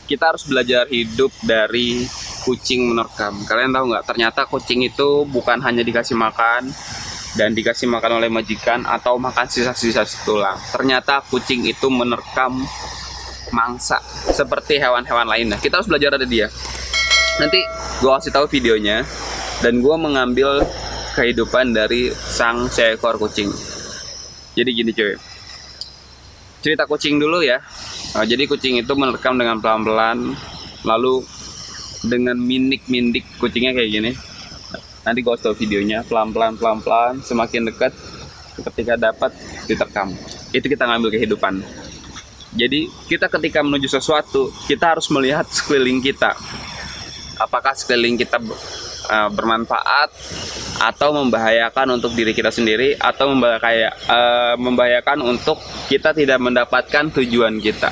kita harus belajar hidup dari kucing menerkam. Kalian tahu nggak? Ternyata kucing itu bukan hanya dikasih makan dan dikasih makan oleh majikan atau makan sisa-sisa tulang. Ternyata kucing itu menerkam mangsa seperti hewan-hewan lainnya. Kita harus belajar dari dia. Nanti gue kasih tahu videonya dan gue mengambil kehidupan dari sang seekor kucing. Jadi gini cuy, cerita kucing dulu ya. Jadi kucing itu menerkam dengan pelan-pelan, lalu dengan mindik-mindik kucingnya kayak gini. Nanti gue tahu videonya pelan-pelan, semakin dekat, ketika dapat diterkam. Itu kita ngambil kehidupan. Jadi kita ketika menuju sesuatu, kita harus melihat sekeliling kita. Apakah sekeliling kita bermanfaat atau membahayakan untuk diri kita sendiri, atau membahayakan untuk kita tidak mendapatkan tujuan kita.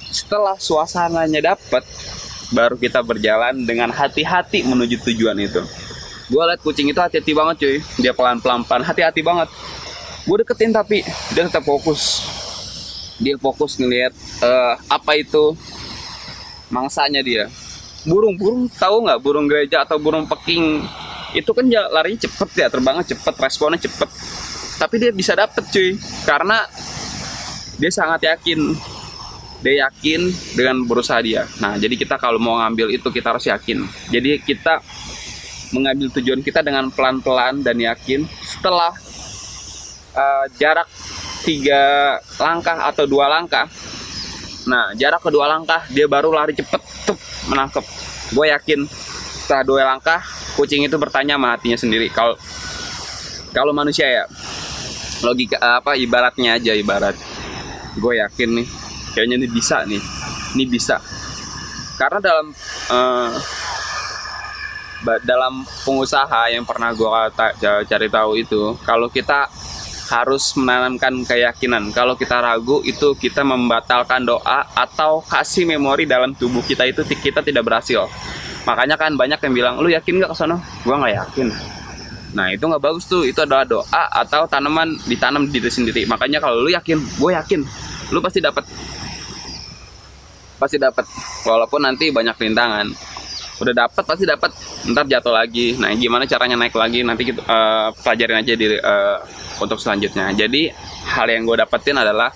Setelah suasananya dapat, baru kita berjalan dengan hati-hati menuju tujuan itu. Gue liat kucing itu hati-hati banget cuy, dia pelan-pelan, hati-hati banget. Gue deketin tapi dia tetap fokus. Dia fokus ngeliat apa itu mangsanya dia. Burung tahu nggak, burung gereja atau burung peking itu kan larinya cepet ya, terbangnya cepet, responnya cepet, tapi dia bisa dapet cuy, karena dia sangat yakin. Dia yakin dengan berusaha dia. Nah jadi kita kalau mau ngambil itu kita harus yakin. Jadi kita mengambil tujuan kita dengan pelan-pelan dan yakin. Setelah jarak 3 langkah atau 2 langkah, nah jarak kedua langkah dia baru lari cepet tuh menangkap. Gue yakin setelah 2 langkah kucing itu bertanya sama hatinya sendiri. Kalau manusia ya logika ibaratnya aja, gue yakin nih kayaknya ini bisa karena dalam pengusaha yang pernah gue cari tahu itu, kalau kita harus menanamkan keyakinan. Kalau kita ragu, itu kita membatalkan doa atau kasih memori dalam tubuh kita, itu kita tidak berhasil. Makanya kan banyak yang bilang, lu yakin nggak kesana? Gua nggak yakin. Nah itu nggak bagus tuh, itu adalah doa atau tanaman ditanam di diri sendiri. Makanya kalau lu yakin, gue yakin, lu pasti dapat. Walaupun nanti banyak rintangan. Udah dapat pasti dapat, ntar jatuh lagi. Nah gimana caranya naik lagi, nanti kita pelajarin aja untuk selanjutnya. Jadi hal yang gue dapetin adalah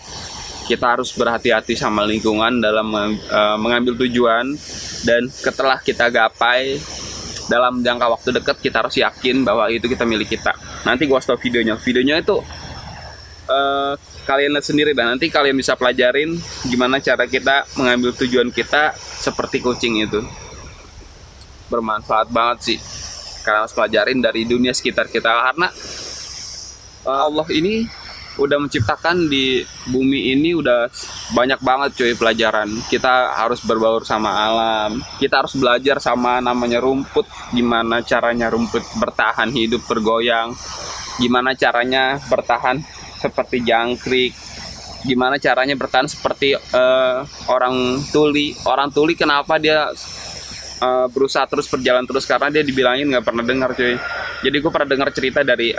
kita harus berhati-hati sama lingkungan dalam mengambil tujuan, dan setelah kita gapai dalam jangka waktu dekat, kita harus yakin bahwa itu kita milik kita. Nanti gue stop videonya itu kalian lihat sendiri, dan nanti kalian bisa pelajarin gimana cara kita mengambil tujuan kita seperti kucing itu. Bermanfaat banget sih, karena harus pelajarin dari dunia sekitar kita, karena Allah ini udah menciptakan di bumi ini udah banyak banget cuy pelajaran. Kita harus berbaur sama alam, kita harus belajar sama namanya rumput, gimana caranya rumput bertahan hidup, bergoyang, gimana caranya bertahan seperti jangkrik, gimana caranya bertahan seperti orang tuli kenapa dia berusaha terus berjalan terus, karena dia dibilangin nggak pernah dengar cuy. Jadi gue pernah dengar cerita dari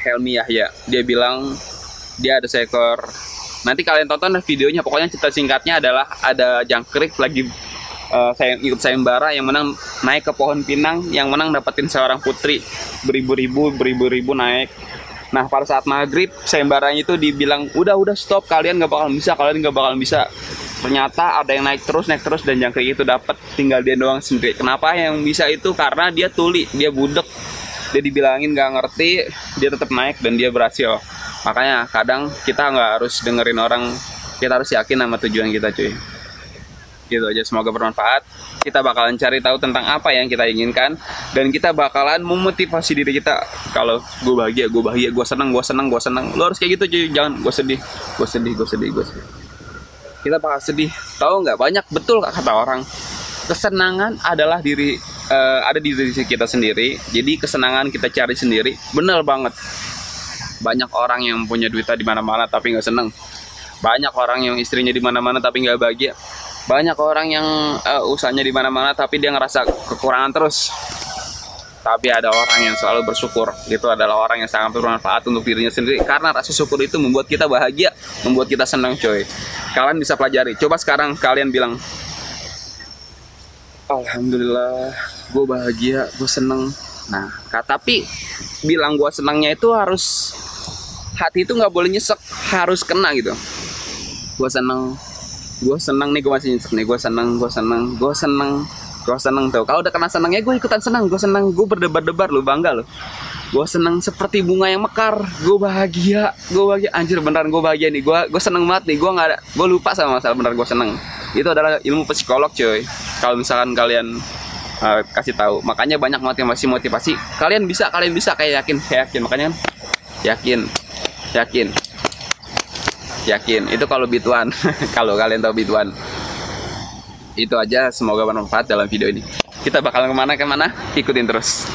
Helmi Yahya. Dia bilang dia ada seekor, nanti kalian tonton videonya, pokoknya cerita singkatnya adalah ada jangkrik lagi ikut sayembara, yang menang naik ke pohon pinang, yang menang dapetin seorang putri, beribu-ribu naik. Nah pada saat maghrib sayembaranya itu dibilang udah stop, kalian nggak bakal bisa. Ternyata ada yang naik terus dan jangkrik itu dapat, tinggal dia doang sendiri. Kenapa yang bisa itu? Karena dia tuli, dia budek, dia dibilangin nggak ngerti, dia tetap naik dan dia berhasil. Makanya kadang kita nggak harus dengerin orang, kita harus yakin sama tujuan kita cuy. Gitu aja, semoga bermanfaat. Kita bakalan cari tahu tentang apa yang kita inginkan, dan kita bakalan memotivasi diri kita. Kalau gue bahagia, gue senang. Lo harus kayak gitu cuy, jangan gue sedih. Kita bakal sedih, tahu nggak? Banyak betul kata orang, kesenangan adalah ada di diri kita sendiri. Jadi kesenangan kita cari sendiri, bener banget. Banyak orang yang punya duitnya di mana-mana tapi nggak seneng. Banyak orang yang istrinya di mana-mana tapi nggak bahagia. Banyak orang yang usahanya di mana-mana tapi dia ngerasa kekurangan terus. tapi ada orang yang selalu bersyukur. Itu adalah orang yang sangat bermanfaat untuk dirinya sendiri, karena rasa syukur itu membuat kita bahagia, membuat kita senang, coy. Kalian bisa pelajari. Coba sekarang kalian bilang, alhamdulillah, gue bahagia, gue seneng. Nah, tapi bilang gue senangnya itu harus, hati itu nggak boleh nyesek, harus kena gitu. Gue seneng nih, gue masih nyesek nih. Gue seneng tuh. Kalau udah kena senangnya, gue ikutan senang. Gue berdebar-debar, lu bangga lo. Gue seneng seperti bunga yang mekar. Gue bahagia. Anjir, beneran gue bahagia nih. Gue seneng banget nih. Gue lupa sama masalah, beneran gue seneng. Itu adalah ilmu psikolog, coy. Kalau misalkan kalian kasih tahu, makanya banyak motivasi. Kalian bisa, kayak yakin. Makanya yakin. Itu kalau bituan. Kalau kalian tahu bituan. Itu aja, semoga bermanfaat dalam video ini. Kita bakal kemana, ikutin terus.